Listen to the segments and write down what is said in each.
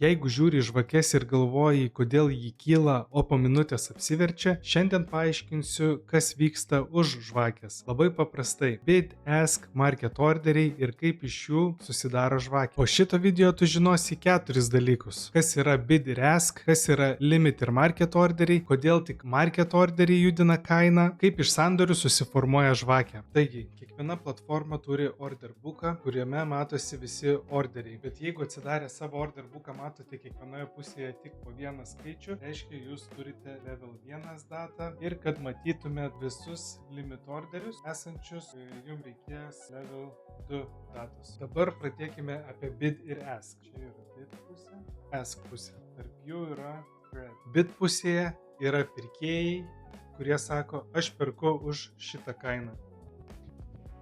Jeigu žiūri į žvakes ir galvoji, kodėl jį kyla, o po minutės apsiverčia, šiandien paaiškinsiu, kas vyksta už žvakės. Labai paprastai. Bid, ask, market orderiai ir kaip iš jų susidaro žvakė. Po šito video tu žinosi 4 dalykus. Kas yra bid ir ask, kas yra limit ir market orderiai, kodėl tik market orderiai judina kainą, kaip iš sandorių susiformuoja žvakė. Taigi, kiekviena platforma turi order booką, kuriame matosi visi orderiai. Bet jeigu atsidarę savo order booką matote kiekvienoje pusėje tik po vieną skaičių, reiškia jūs turite level 1 datą ir kad matytumėt visus limit orderius esančius, jums reikės level 2 datos. Dabar pradėkime apie bid ir ask. Čia yra bid pusė, ask pusė. Tarp jų yra spread. Bid pusėje yra pirkėjai, kurie sako, aš perku už šitą kainą.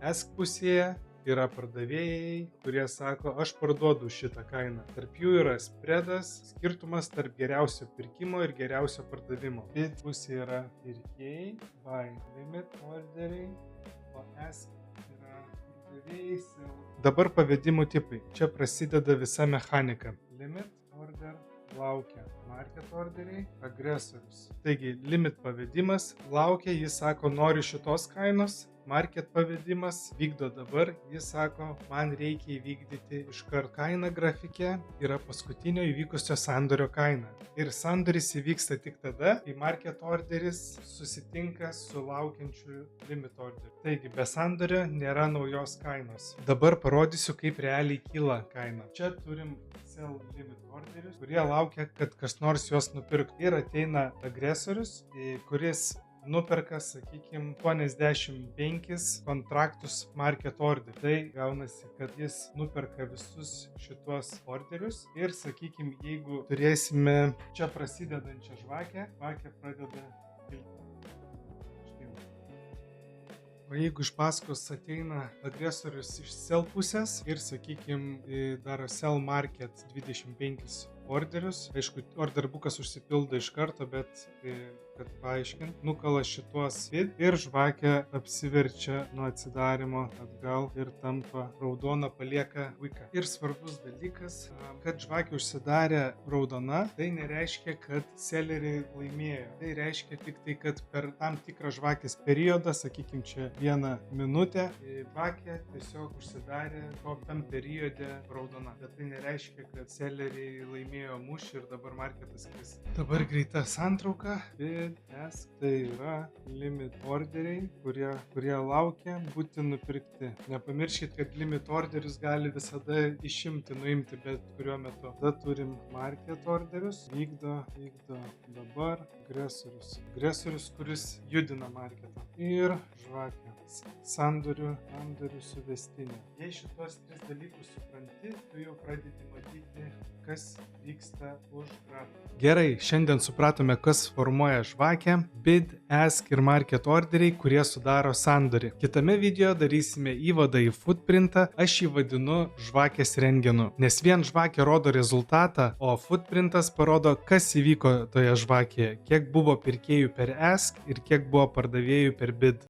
Ask pusėje yra pardavėjai, kurie sako, aš parduodu šitą kainą. Tarp jų yra spreadas, skirtumas tarp geriausio pirkimo ir geriausio pardavimo. Bid pusė yra pirkėjai, buy, limit orderiai, o ask yra pardavėjai, sell. Dabar pavedimų tipai. Čia prasideda visa mechanika. Limit order laukia, market orderiai, agresorius. Taigi, limit pavedimas laukia, jis sako, noriu šitos kainos. Market pavedimas vykdo dabar, jis sako, man reikia įvykdyti iškart. Kaina grafike yra paskutinio įvykusio sandorio kaina. Ir sandoris įvyksta tik tada, kai market orderis susitinka su laukiančiu limit orderiu. Taigi, be sandorio nėra naujos kainos. Dabar parodysiu, kaip realiai kyla kaina. Čia turim sell limit orderius, kurie laukia, kad kas nors juos nupirktų. Ir ateina agresorius, kuris nuperka, sakykime, 85 kontraktus market order. Tai gaunasi, kad jis nuperka visus šitos orderius ir, sakykime, jeigu turėsime čia prasidedančią žvakę, žvakė pradeda kilti. O jeigu iš paskos ateina agresorius iš sell pusės ir, sakykime, daro sell market 25 orderius, aišku, order bookas užsipildo iš karto, bet kad paaiškint, nukala šituos bid ir žvakė apsiverčia nuo atsidarimo atgal ir tampa raudona, palieka wiką. Ir svarbus dalykas, kad žvakė užsidarė raudona, tai nereiškia, kad selleriai laimėjo. Tai reiškia tik tai, kad per tam tikrą žvakės periodą, sakykime, čia 1 minutę, žvakė tiesiog užsidarė tam periode raudona. Bet tai nereiškia, kad selleriai laimėjo mūšį ir dabar marketas kris. Dabar greita santrauka. Ask, tai yra limit orderiai, kurie laukia būti nupirkti. Nepamirškit, kad limit orderius gali visada išimti, nuimti bet kuriuo metu. Tada turim market orderius, vykdo dabar agresorius, kuris judina marketą. Ir žvakė, sandorių suvestinė. Jei šitos 3 dalykus supranti, tu jau pradedi matyti, kas vyksta už grafikų. Gerai, šiandien supratome, kas formuoja žvakę, bid, ask ir market orderiai, kurie sudaro sandorį. Kitame video darysime įvadą į footprintą, aš jį vadinu žvakės rentgenu, nes vien žvakė rodo rezultatą, o footprintas parodo, kas įvyko toje žvakėje, kiek buvo pirkėjų per ask ir kiek buvo pardavėjų per bid.